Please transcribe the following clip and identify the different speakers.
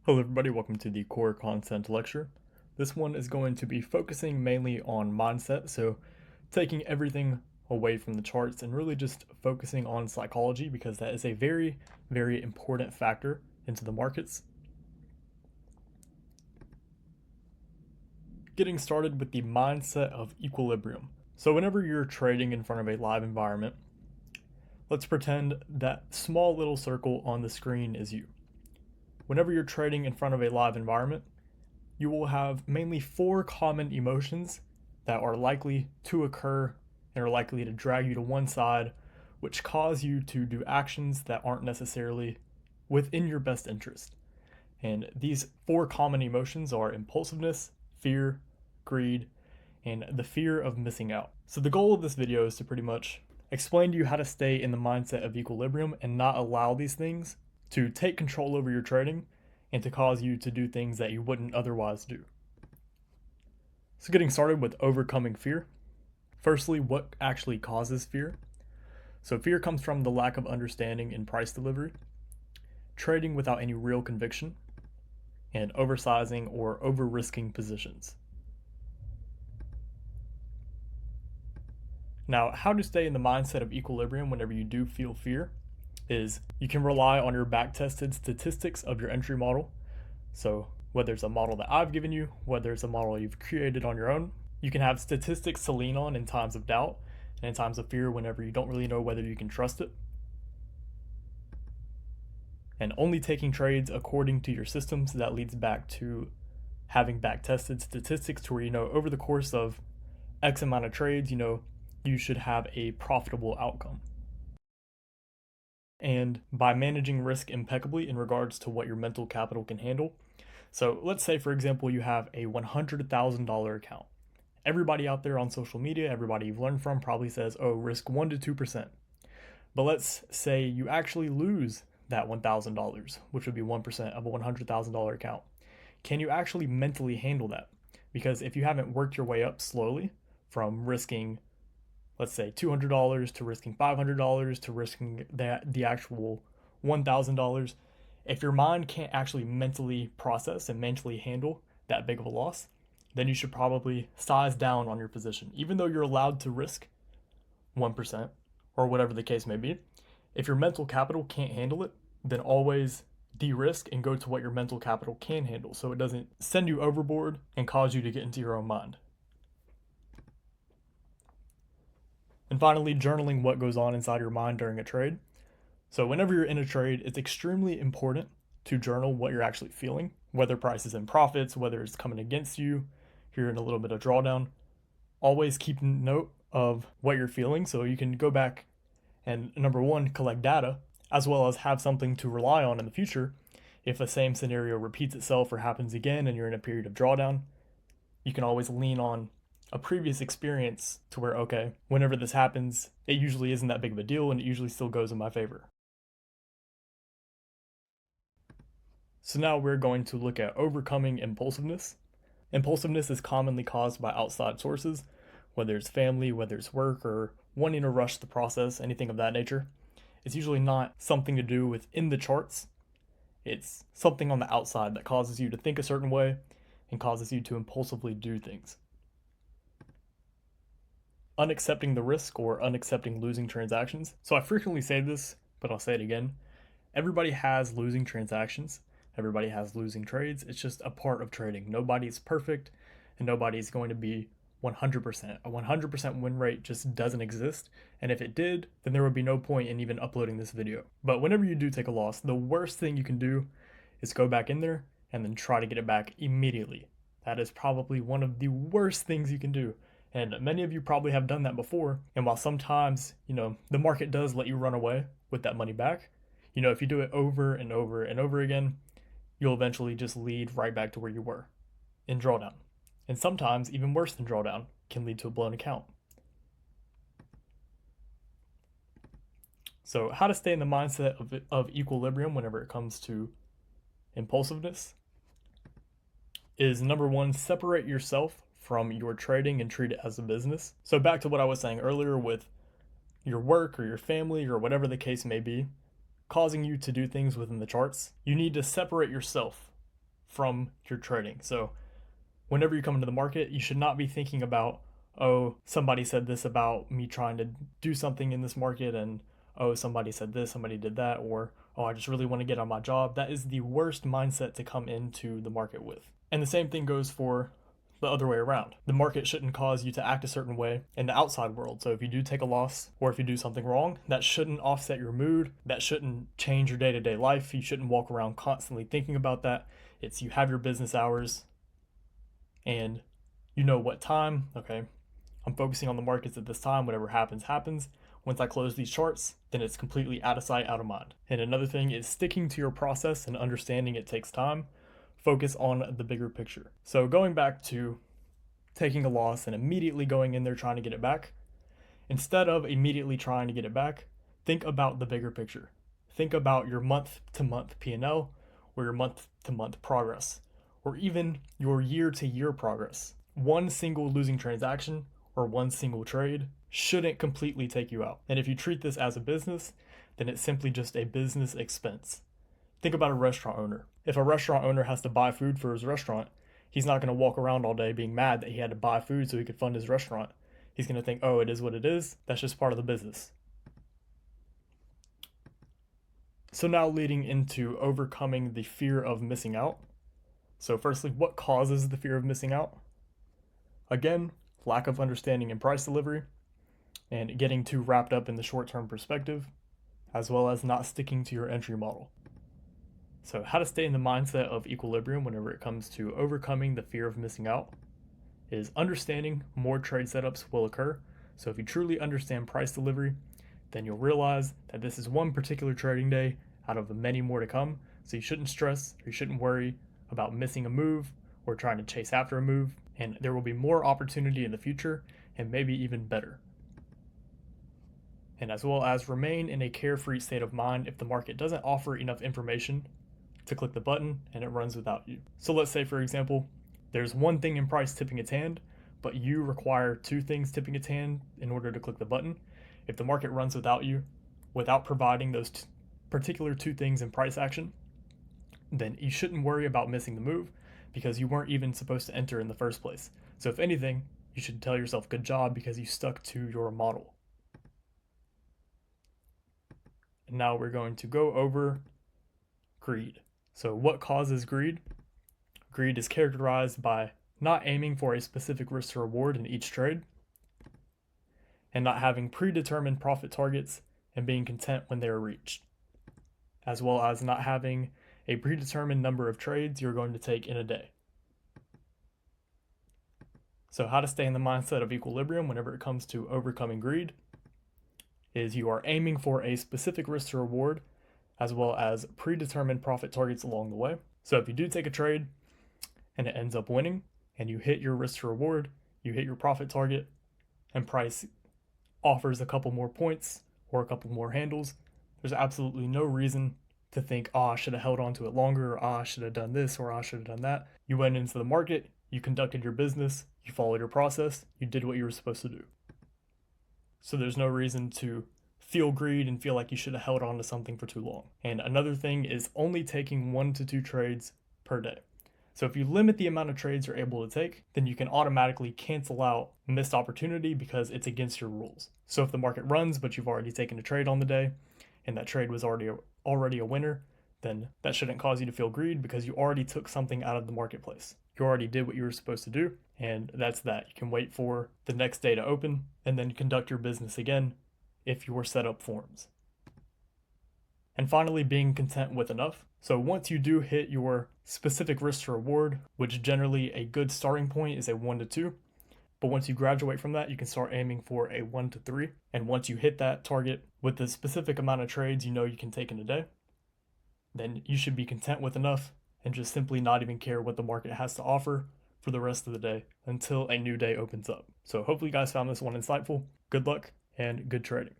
Speaker 1: Hello everybody, welcome to the core content lecture. This one is going to be focusing mainly on mindset, so taking everything away from the charts and really just focusing on psychology because that is a very, very important factor into the markets. Getting started with the mindset of equilibrium. So whenever you're trading in front of a live environment, let's pretend that small little circle on the screen is you. Whenever you're trading in front of a live environment, you will have mainly four common emotions that are likely to occur and are likely to drag you to one side, which cause you to do actions that aren't necessarily within your best interest. And these four common emotions are impulsiveness, fear, greed, and the fear of missing out. So the goal of this video is to pretty much explain to you how to stay in the mindset of equilibrium and not allow these things to take control over your trading and to cause you to do things that you wouldn't otherwise do. So getting started with overcoming fear. Firstly, what actually causes fear? So fear comes from the lack of understanding in price delivery, trading without any real conviction, and oversizing or over-risking positions. Now, how to stay in the mindset of equilibrium whenever you do feel fear is you can rely on your back-tested statistics of your entry model. So whether it's a model that I've given you, whether it's a model you've created on your own, you can have statistics to lean on in times of doubt and in times of fear whenever you don't really know whether you can trust it. And only taking trades according to your systems, that leads back to having back-tested statistics to where you know over the course of X amount of trades, you should have a profitable outcome. And by managing risk impeccably in regards to what your mental capital can handle. So let's say, for example, you have a $100,000 account. Everybody out there on social media, everybody you've learned from probably says, oh, risk 1 to 2%. But let's say you actually lose that $1,000, which would be 1% of a $100,000 account. Can you actually mentally handle that? Because if you haven't worked your way up slowly from risking, let's say $200 to risking $500 to risking the actual $1,000, if your mind can't actually mentally process and mentally handle that big of a loss, then you should probably size down on your position. Even though you're allowed to risk 1% or whatever the case may be, if your mental capital can't handle it, then always de-risk and go to what your mental capital can handle so it doesn't send you overboard and cause you to get into your own mind. And finally, journaling what goes on inside your mind during a trade. So whenever you're in a trade, it's extremely important to journal what you're actually feeling, whether price is in profits, whether it's coming against you, if you're in a little bit of drawdown. Always keep note of what you're feeling so you can go back and, number one, collect data, as well as have something to rely on in the future. If the same scenario repeats itself or happens again and you're in a period of drawdown, you can always lean on a previous experience to where, okay, whenever this happens, it usually isn't that big of a deal and it usually still goes in my favor. So now we're going to look at overcoming impulsiveness. Impulsiveness is commonly caused by outside sources, whether it's family, whether it's work, or wanting to rush the process, anything of that nature. It's usually not something to do within the charts. It's something on the outside that causes you to think a certain way and causes you to impulsively do things. Unaccepting the risk or unaccepting losing transactions. So I frequently say this, but I'll say it again. Everybody has losing transactions. Everybody has losing trades. It's just a part of trading. Nobody's perfect and nobody's going to be 100%. A 100% win rate just doesn't exist. And if it did, then there would be no point in even uploading this video. But whenever you do take a loss, the worst thing you can do is go back in there and then try to get it back immediately. That is probably one of the worst things you can do. And many of you probably have done that before. And while sometimes, the market does let you run away with that money back, if you do it over and over and over again, you'll eventually just lead right back to where you were in drawdown. And sometimes, even worse than drawdown, can lead to a blown account. So, how to stay in the mindset of equilibrium whenever it comes to impulsiveness is number one, separate yourself from your trading and treat it as a business. So, back to what I was saying earlier with your work or your family or whatever the case may be, causing you to do things within the charts, you need to separate yourself from your trading. So whenever you come into the market, you should not be thinking about, oh, somebody said this about me trying to do something in this market, and oh, somebody said this, somebody did that, or oh, I just really want to get on my job. That is the worst mindset to come into the market with. And the same thing goes for the other way around. The market shouldn't cause you to act a certain way in the outside world. So if you do take a loss or if you do something wrong, that shouldn't offset your mood. That shouldn't change your day-to-day life. You shouldn't walk around constantly thinking about that. It's you have your business hours and you know what time, okay, I'm focusing on the markets at this time. Whatever happens, happens. Once I close these charts, then it's completely out of sight, out of mind. And another thing is sticking to your process and understanding it takes time. Focus on the bigger picture. So going back to taking a loss and immediately going in there trying to get it back, instead of immediately trying to get it back, think about the bigger picture. Think about your month-to-month P&L or your month-to-month progress, or even your year-to-year progress. One single losing transaction or one single trade shouldn't completely take you out. And if you treat this as a business, then it's simply just a business expense. Think about a restaurant owner. If a restaurant owner has to buy food for his restaurant, he's not going to walk around all day being mad that he had to buy food so he could fund his restaurant. He's going to think, oh, it is what it is. That's just part of the business. So now leading into overcoming the fear of missing out. So firstly, what causes the fear of missing out? Again, lack of understanding in price delivery and getting too wrapped up in the short-term perspective, as well as not sticking to your entry model. So how to stay in the mindset of equilibrium whenever it comes to overcoming the fear of missing out is understanding more trade setups will occur. So if you truly understand price delivery, then you'll realize that this is one particular trading day out of the many more to come. So you shouldn't stress or you shouldn't worry about missing a move or trying to chase after a move. And there will be more opportunity in the future and maybe even better. And as well as remain in a carefree state of mind if the market doesn't offer enough information to click the button and it runs without you. So let's say, for example, there's one thing in price tipping its hand, but you require two things tipping its hand in order to click the button. If the market runs without you, without providing those particular two things in price action, then you shouldn't worry about missing the move because you weren't even supposed to enter in the first place. So if anything, you should tell yourself good job because you stuck to your model. And now we're going to go over greed. So what causes greed? Greed is characterized by not aiming for a specific risk to reward in each trade, and not having predetermined profit targets and being content when they are reached, as well as not having a predetermined number of trades you're going to take in a day. So how to stay in the mindset of equilibrium whenever it comes to overcoming greed is you are aiming for a specific risk to reward as well as predetermined profit targets along the way. So if you do take a trade and it ends up winning and you hit your risk to reward, you hit your profit target, and price offers a couple more points or a couple more handles, there's absolutely no reason to think, oh, I should have held on to it longer, or oh, I should have done this, or I should have done that. You went into the market, you conducted your business, you followed your process, you did what you were supposed to do. So there's no reason to feel greed and feel like you should have held on to something for too long. And another thing is only taking 1 to 2 trades per day. So if you limit the amount of trades you're able to take, then you can automatically cancel out missed opportunity because it's against your rules. So if the market runs, but you've already taken a trade on the day, and that trade was already a winner, then that shouldn't cause you to feel greed because you already took something out of the marketplace. You already did what you were supposed to do, and that's that. You can wait for the next day to open and then conduct your business again if your setup forms. And finally, being content with enough. So once you do hit your specific risk to reward, which generally a good starting point is a 1 to 2, but once you graduate from that, you can start aiming for a 1 to 3. And once you hit that target with the specific amount of trades you know you can take in a day, then you should be content with enough and just simply not even care what the market has to offer for the rest of the day until a new day opens up. So hopefully you guys found this one insightful. Good luck and good trading.